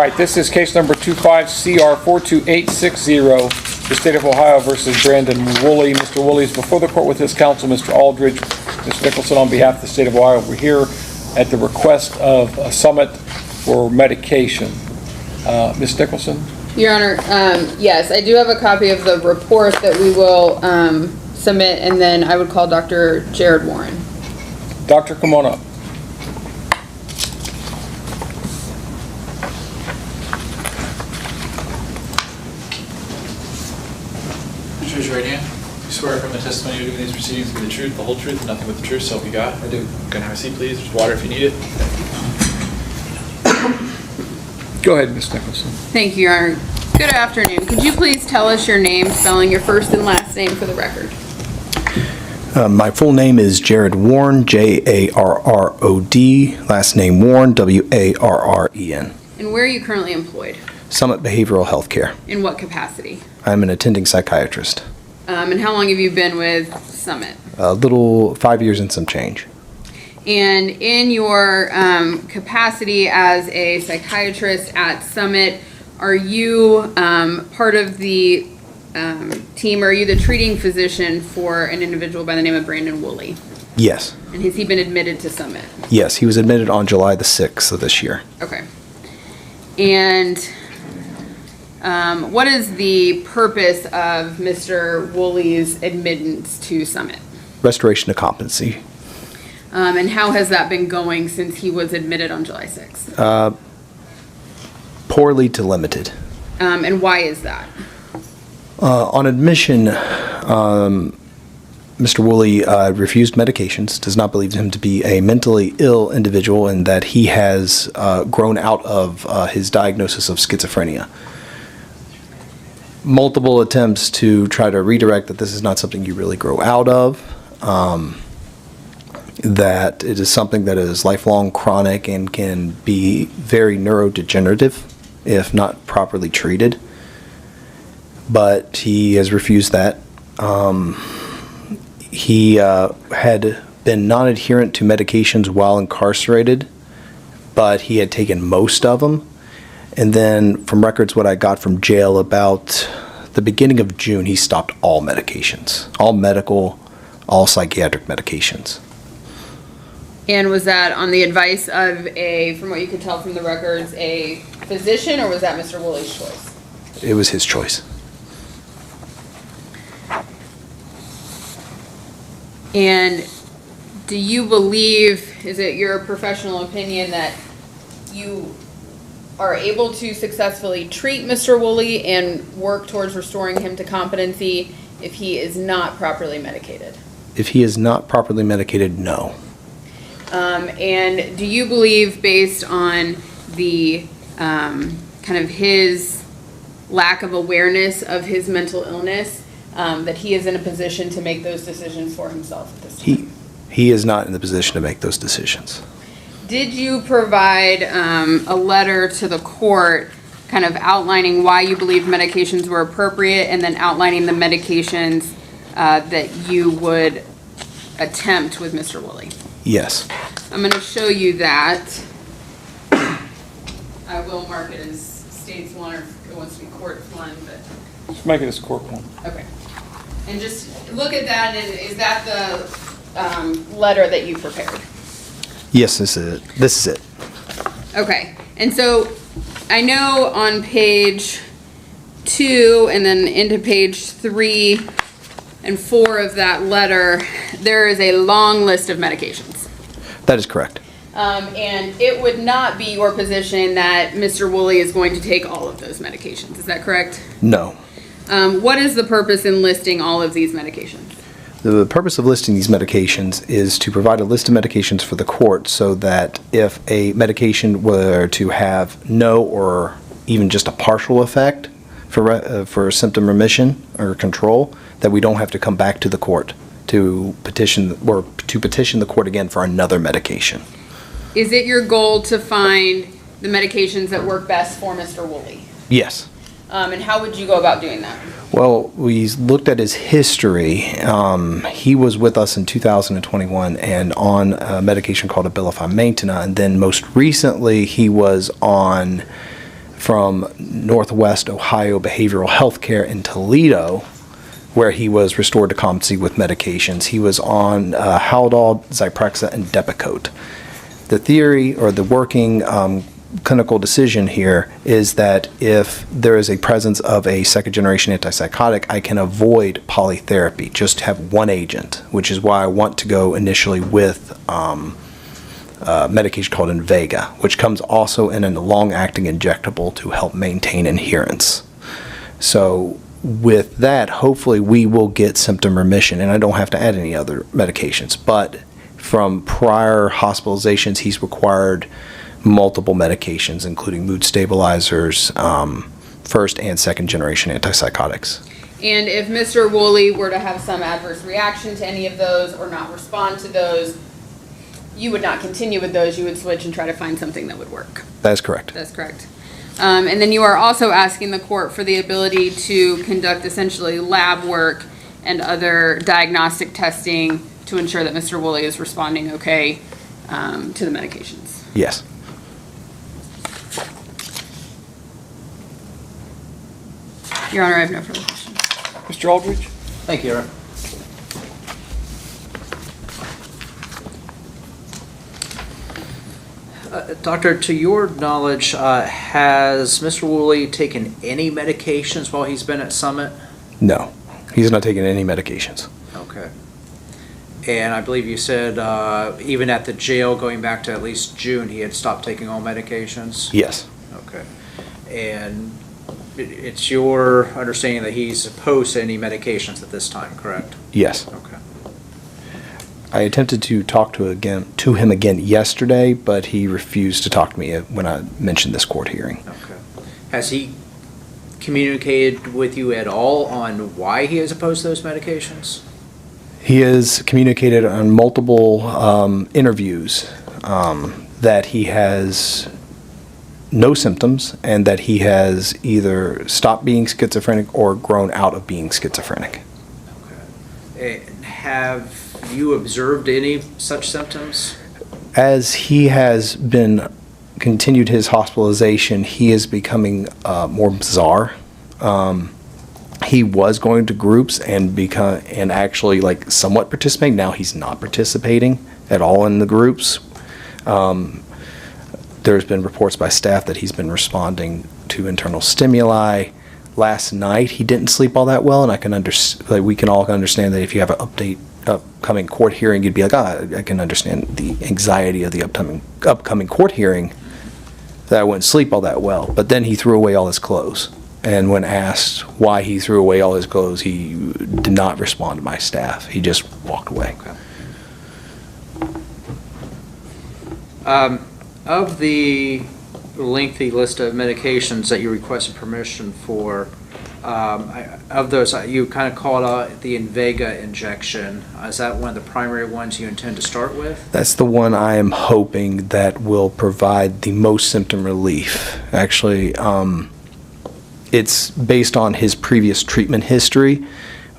All right, this is case number 25CR42860, the State of Ohio versus Brandon Woolley. Mr. Woolley is before the court with his counsel, Mr. Aldridge. Mr. Nicholson, on behalf of the State of Ohio, we're here at the request of a summit for medication. Ms. Nicholson? Your Honor, yes, I do have a copy of the report that we will submit, and then I would call Dr. Jared Warren. Doctor, come on up. Raise your right hand. You swear from the testimony you give in these proceedings to be the truth, the whole truth, and nothing but the truth, so help you God? I do. Can I have a seat, please? There's water if you need it. Go ahead, Ms. Nicholson. Thank you, Your Honor. Good afternoon. Could you please tell us your name, spelling your first and last name for the record? My full name is Jared Warren, Jarrod, last name Warren, Warren. And where are you currently employed? Summit Behavioral Healthcare. In what capacity? I'm an attending psychiatrist. And how long have you been with Summit? A little 5 years and some change. And in your capacity as a psychiatrist at Summit, are you part of the team, or are you the treating physician for an individual by the name of Brandon Woolley? Yes. And has he been admitted to Summit? Yes, he was admitted on July the 6th of this year. Okay. And what is the purpose of Mr. Woolley's admittance to Summit? Restoration of competency. And how has that been going since he was admitted on July 6th? Poorly to limited. And why is that? On admission, Mr. Woolley refused medications, does not believe him to be a mentally ill individual, and that he has grown out of his diagnosis of schizophrenia. Multiple attempts to try to redirect that this is not something you really grow out of, that it is something that is lifelong, chronic, and can be very neurodegenerative if not properly treated. But he has refused that. He had been non-adherent to medications while incarcerated, but he had taken most of them. And then from records what I got from jail, about the beginning of June, he stopped all medications, all medical, all psychiatric medications. And was that on the advice of from what you could tell from the records, a physician, or was that Mr. Woolley's choice? It was his choice. And do you believe, is it your professional opinion, that you are able to successfully treat Mr. Woolley and work towards restoring him to competency if he is not properly medicated? If he is not properly medicated, no. And do you believe, based on the kind of his lack of awareness of his mental illness, that he is in a position to make those decisions for himself at this time? He is not in the position to make those decisions. Did you provide a letter to the court kind of outlining why you believe medications were appropriate, and then outlining the medications that you would attempt with Mr. Woolley? Yes. I'm going to show you that. I will mark it as States 1, or if it wants to be Court 1, but... Let's make it as court one. Okay. And just look at that, and is that the letter that you prepared? Yes, this is it. This is it. Okay. And so I know on page 2 and then into page 3 and 4 of that letter, there is a long list of medications. That is correct. And it would not be your position that Mr. Woolley is going to take all of those medications. Is that correct? No. What is the purpose in listing all of these medications? The purpose of listing these medications is to provide a list of medications for the court, so that if a medication were to have no or even just a partial effect for symptom remission or control, that we don't have to come back to the court to petition the court again for another medication. Is it your goal to find the medications that work best for Mr. Woolley? Yes. And how would you go about doing that? Well, we looked at his history. He was with us in 2021 and on a medication called Abilify Maintena, and then most recently he was on from Northwest Ohio Behavioral Health Care in Toledo, where he was restored to competency with medications. He was on Haldol, Zyprexa, and Depakote. The theory or the working clinical decision here is that if there is a presence of a second-generation antipsychotic, I can avoid polytherapy, just have one agent, which is why I want to go initially with medication called Invega, which comes also in a long-acting injectable to help maintain adherence. So with that, hopefully we will get symptom remission, and I don't have to add any other medications. But from prior hospitalizations, he's required multiple medications, including mood stabilizers, first and second generation antipsychotics. And if Mr. Woolley were to have some adverse reaction to any of those or not respond to those, you would not continue with those, you would switch and try to find something that would work. That's correct. That's correct. And then you are also asking the court for the ability to conduct essentially lab work and other diagnostic testing to ensure that Mr. Woolley is responding okay to the medications. Yes. Your Honor, I have no further questions. Mr. Aldridge? Thank you, Your Honor. Doctor, to your knowledge, has Mr. Woolley taken any medications while he's been at Summit? No, he's not taking any medications. Okay. And I believe you said even at the jail, going back to at least June, he had stopped taking all medications? Yes. Okay. And it's your understanding that he's opposed to any medications at this time, correct? Yes. Okay. I attempted to talk to him again yesterday, but he refused to talk to me when I mentioned this court hearing. Okay. Has he communicated with you at all on why he is opposed to those medications? He has communicated on multiple interviews that he has no symptoms and that he has either stopped being schizophrenic or grown out of being schizophrenic. Okay. And have you observed any such symptoms? As he has continued his hospitalization, he is becoming more bizarre. He was going to groups and actually like somewhat participating. Now he's not participating at all in the groups. There's been reports by staff that he's been responding to internal stimuli. Last night he didn't sleep all that well, and we can all understand that if you have an upcoming court hearing, you'd be like, I can understand the anxiety of the upcoming court hearing, that I wouldn't sleep all that well. But then he threw away all his clothes. And when asked why he threw away all his clothes, he did not respond to my staff. He just walked away. Okay. Of the lengthy list of medications that you requested permission for, of those, you kind of called out the Invega injection. Is that one of the primary ones you intend to start with? That's the one I am hoping that will provide the most symptom relief. Actually, it's based on his previous treatment history,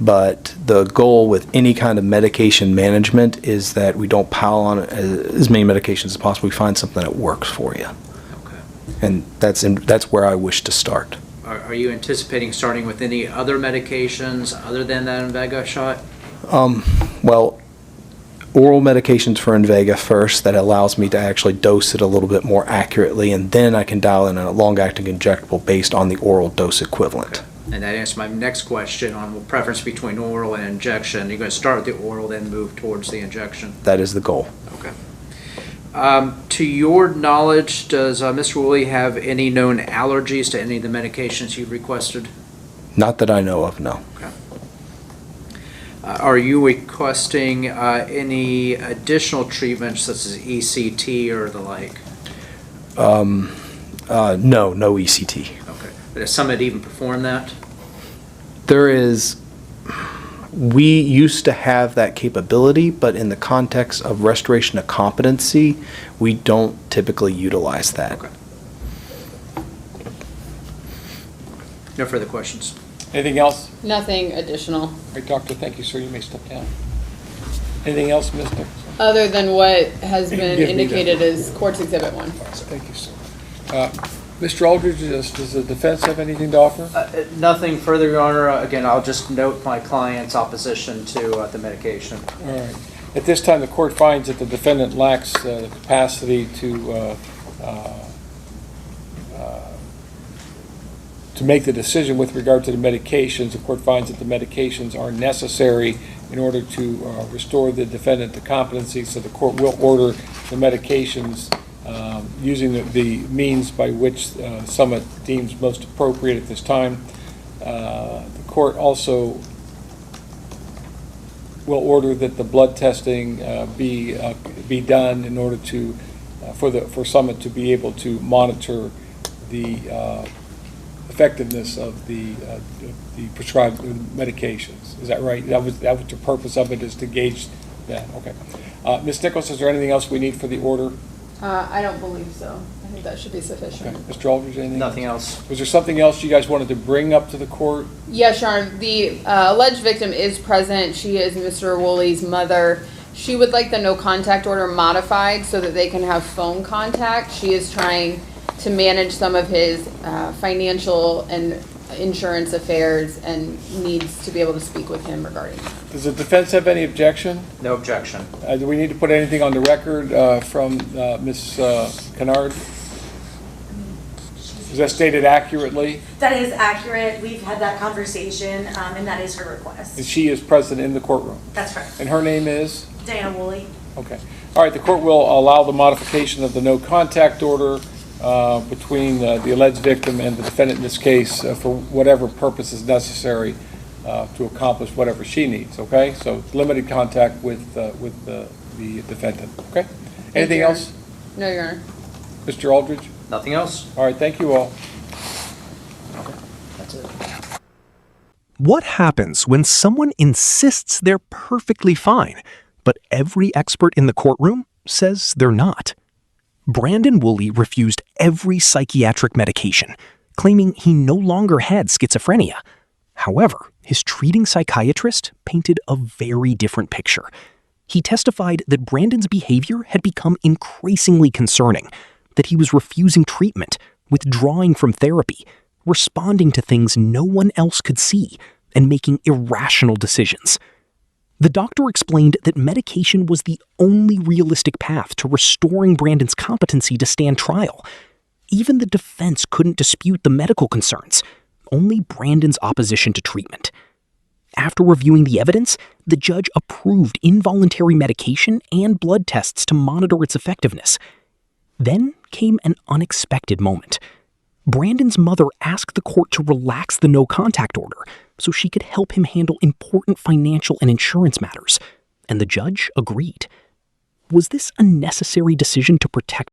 but the goal with any kind of medication management is that we don't pile on as many medications as possible. We find something that works for you. Okay. And that's where I wish to start. Are you anticipating starting with any other medications other than that Invega shot? Well, oral medications for Invega first. That allows me to actually dose it a little bit more accurately, and then I can dial in a long-acting injectable based on the oral dose equivalent. Okay. And that answers my next question on the preference between oral and injection. You're going to start with the oral, then move towards the injection? That is the goal. Okay. To your knowledge, does Mr. Woolley have any known allergies to any of the medications you've requested? Not that I know of, no. Okay. Are you requesting any additional treatments such as ECT or the like? No ECT. Okay. But has Summit even performed that? We used to have that capability, but in the context of restoration of competency, we don't typically utilize that. Okay. No further questions. Anything else? Nothing additional, All right, Doctor, thank you, sir. You may step down. Anything else, Ms. Nicholson? other than what has been Give me that. indicated as Court's Exhibit 1. Thank you, sir. Mr. Aldridge, does the defense have anything to offer? Nothing further, Your Honor. Again, I'll just note my client's opposition to the medication. All right. At this time, the court finds that the defendant lacks the capacity to make the decision with regard to the medications. The court finds that the medications are necessary in order to restore the defendant to competency, so the court will order the medications using the means by which Summit deems most appropriate at this time. The court also will order that the blood testing be done in order to for Summit to be able to monitor the effectiveness of the prescribed medications. Is that right? That was the purpose of it, is to gauge that. Okay. Ms. Nichols, is there anything else we need for the order? I don't believe so. I think that should be sufficient. Okay. Mr. Aldridge, anything? Nothing else. Was there something else you guys wanted to bring up to the court? Yes, Your Honor. The alleged victim is present. She is Mr. Woolley's mother. She would like the no contact order modified so that they can have phone contact. She is trying to manage some of his financial and insurance affairs and needs to be able to speak with him regarding that. Does the defense have any objection? No objection. Do we need to put anything on the record from Ms. Kennard? Is that stated accurately? That is accurate. We've had that conversation, and that is her request. And she is present in the courtroom? That's correct. And her name is? Diana Woolley. Okay. All right, the court will allow the modification of the no contact order between the alleged victim and the defendant in this case for whatever purpose is necessary to accomplish whatever she needs, okay? So limited contact with the defendant, okay? Anything Your Honor. else? No, Your Honor. Mr. Aldridge? Nothing else. All right, thank you all. That's it. What happens when someone insists they're perfectly fine, but every expert in the courtroom says they're not? Brandon Woolley refused every psychiatric medication, claiming he no longer had schizophrenia. However, his treating psychiatrist painted a very different picture. He testified that Brandon's behavior had become increasingly concerning, that he was refusing treatment, withdrawing from therapy, responding to things no one else could see, and making irrational decisions. The doctor explained that medication was the only realistic path to restoring Brandon's competency to stand trial. Even the defense couldn't dispute the medical concerns, only Brandon's opposition to treatment. After reviewing the evidence, the judge approved involuntary medication and blood tests to monitor its effectiveness. Then came an unexpected moment. Brandon's mother asked the court to relax the no contact order so she could help him handle important financial and insurance matters, and the judge agreed. Was this a necessary decision to protect